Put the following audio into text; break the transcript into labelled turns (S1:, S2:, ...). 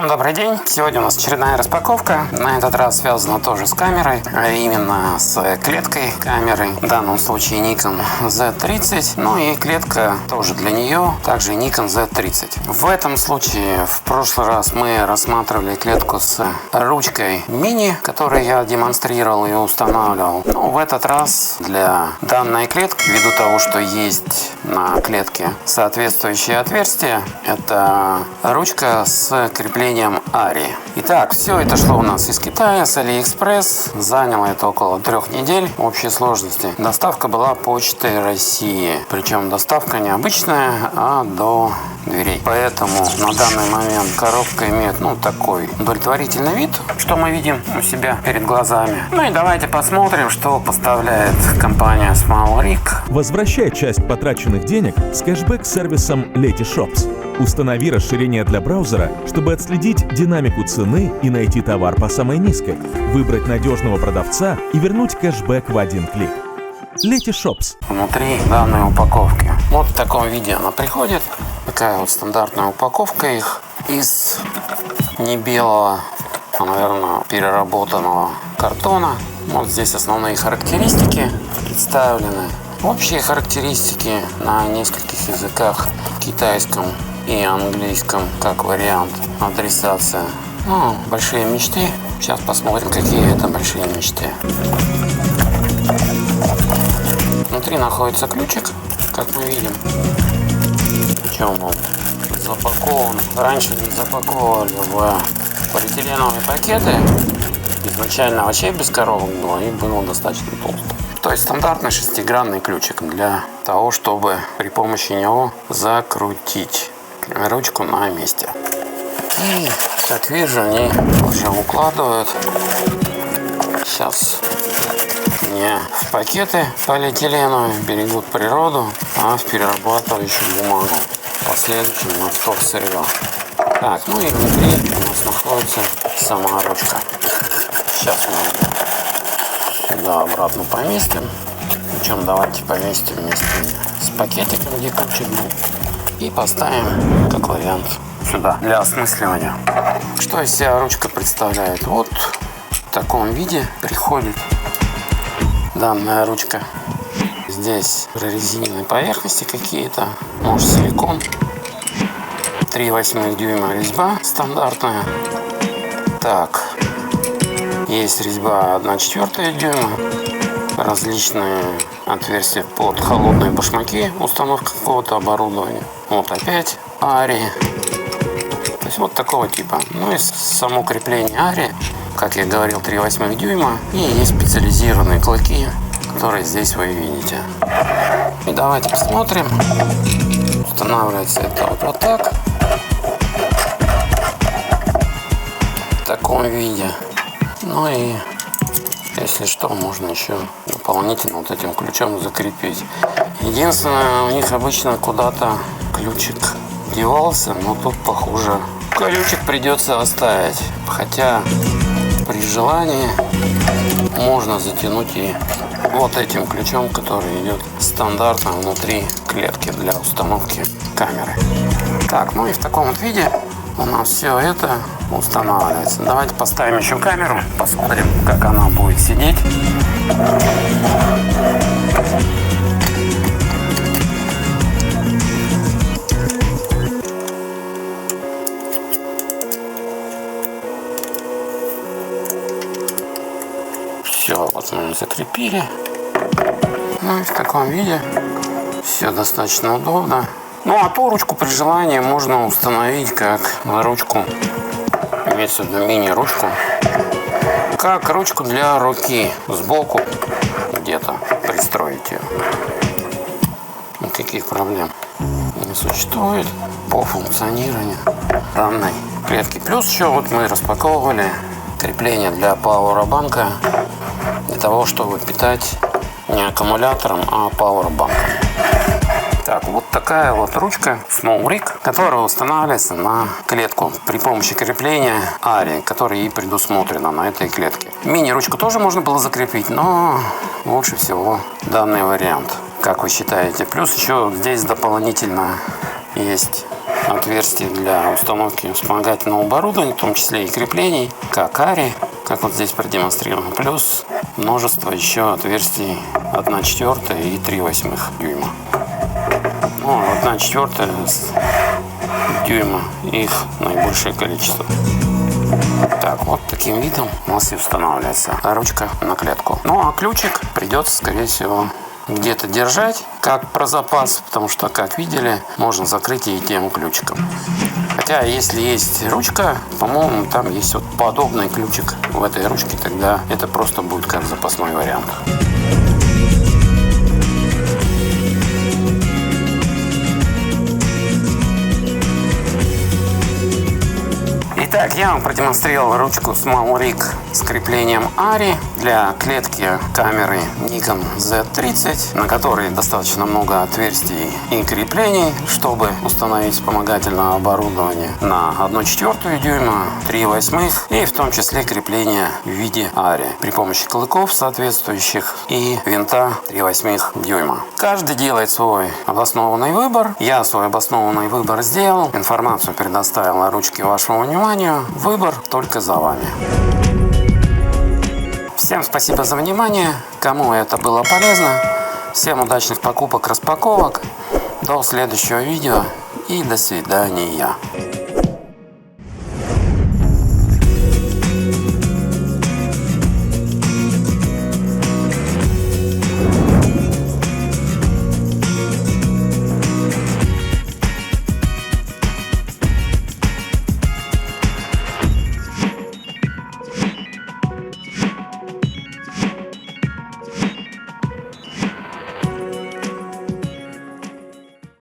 S1: добрый день! Сегодня у нас очередная распаковка. На этот раз связана тоже с камерой, а именно с клеткой камеры. В данном случае Nikon Z30. Ну и клетка тоже для нее, также Nikon Z30. В этом случае в прошлый раз мы рассматривали клетку с ручкой мини, которую я демонстрировал и устанавливал. Но в этот раз для данной клетки, ввиду того, что есть на клетке соответствующее отверстие, это ручка с креплением ARRI. Итак, все это шло у нас из Китая, с AliExpress. Заняло это около 3 недель в общей сложности. Доставка была почтой России. Причем доставка не обычная, а до дверей. Поэтому на данный момент коробка имеет такой удовлетворительный вид, что мы видим у себя перед глазами. Ну и давайте посмотрим, что поставляет компания SmallRig.
S2: Возвращай часть потраченных денег с кэшбэк-сервисом Letyshops. Установи расширение для браузера, чтобы отследить динамику цены и найти товар по самой низкой, выбрать надежного продавца и вернуть кэшбэк в один клик. Letyshops.
S1: Внутри данной упаковки. Вот в таком виде она приходит. Такая вот стандартная упаковка их из не белого, а, наверное, переработанного картона. Вот здесь основные характеристики представлены. Общие характеристики на нескольких языках: китайском и английском, как вариант адресация. Большие мечты. Сейчас посмотрим, какие это большие мечты. Внутри находится ключик, как мы видим. Причем он запакован. Раньше не запаковывали в полиэтиленовые пакеты. Изначально вообще без коробок было и было достаточно толсто. То есть стандартный шестигранный ключик для того, чтобы при помощи него закрутить ручку на месте. И, как вижу, они уже укладывают сейчас не в пакеты полиэтиленовые, берегут природу, а в перерабатывающую бумагу. Последующим на вторсырье. Так, и внутри у нас находится сама ручка. Сейчас мы сюда обратно поместим. Причем давайте поместим вместе с пакетиком, где ключик был. И поставим как вариант сюда для осмысливания. Что из себя ручка представляет? Вот в таком виде приходит данная ручка. Здесь прорезиненные поверхности какие-то, может силикон. 3/8 дюйма резьба стандартная. Так, есть резьба 1/4 дюйма. Различные отверстия под холодные башмаки, установка какого-то оборудования. Вот опять ARRI. То есть вот такого типа. И само крепление ARRI, как я говорил, 3/8 дюйма. И есть специализированные клыки, которые здесь вы видите. И давайте посмотрим. Устанавливается это вот так. В таком виде. И если что, можно еще дополнительно вот этим ключом закрепить. Единственное, у них обычно куда-то ключик девался, но тут, похоже, ключик придется оставить. Хотя при желании можно затянуть и вот этим ключом, который идет стандартно внутри клетки для установки камеры. Так, и в таком вот виде у нас все это устанавливается. Давайте поставим еще камеру, посмотрим, как она будет сидеть. Все, вот мы закрепили. И в таком виде все достаточно удобно. А ту ручку при желании можно установить как ручку, имеется в виду мини-ручку, как ручку для руки сбоку где-то пристроить ее. Никаких проблем не существует по функционированию данной клетки. Плюс еще мы распаковывали крепление для пауэрбанка, для того, чтобы питать не аккумулятором, а пауэрбанком. Так, вот такая вот ручка SmallRig, которая устанавливается на клетку при помощи крепления ARRI, которое и предусмотрено на этой клетке. Мини-ручку тоже можно было закрепить, но лучше всего данный вариант, как вы считаете. Плюс еще здесь дополнительно есть отверстий для установки вспомогательного оборудования, в том числе и креплений, как ари, как вот здесь продемонстрировано, плюс множество еще отверстий 1/4 и 3/8 дюйма. Ну, 1/4 дюйма, их наибольшее количество. Так, вот таким видом у нас и устанавливается ручка на клетку. Ну, а ключик придется, скорее всего, где-то держать, как про запас, потому что, как видели, можно закрыть и тем ключиком. Хотя, если есть ручка, по-моему, там есть вот подобный ключик в этой ручке, тогда это просто будет как запасной вариант. Итак, я вам продемонстрировал ручку Small Rig с креплением ари для клетки камеры Nikon Z30, на которой достаточно много отверстий и креплений, чтобы установить вспомогательное оборудование на 1/4 дюйма, 3/8 и в том числе крепление в виде ари при помощи клыков соответствующих и винта 3/8 дюйма. Каждый делает свой обоснованный выбор. Я свой обоснованный выбор сделал. Информацию предоставил о ручке вашему вниманию. Выбор только за вами. Всем спасибо за внимание. Кому это было полезно. Всем удачных покупок, распаковок. До следующего видео и до свидания.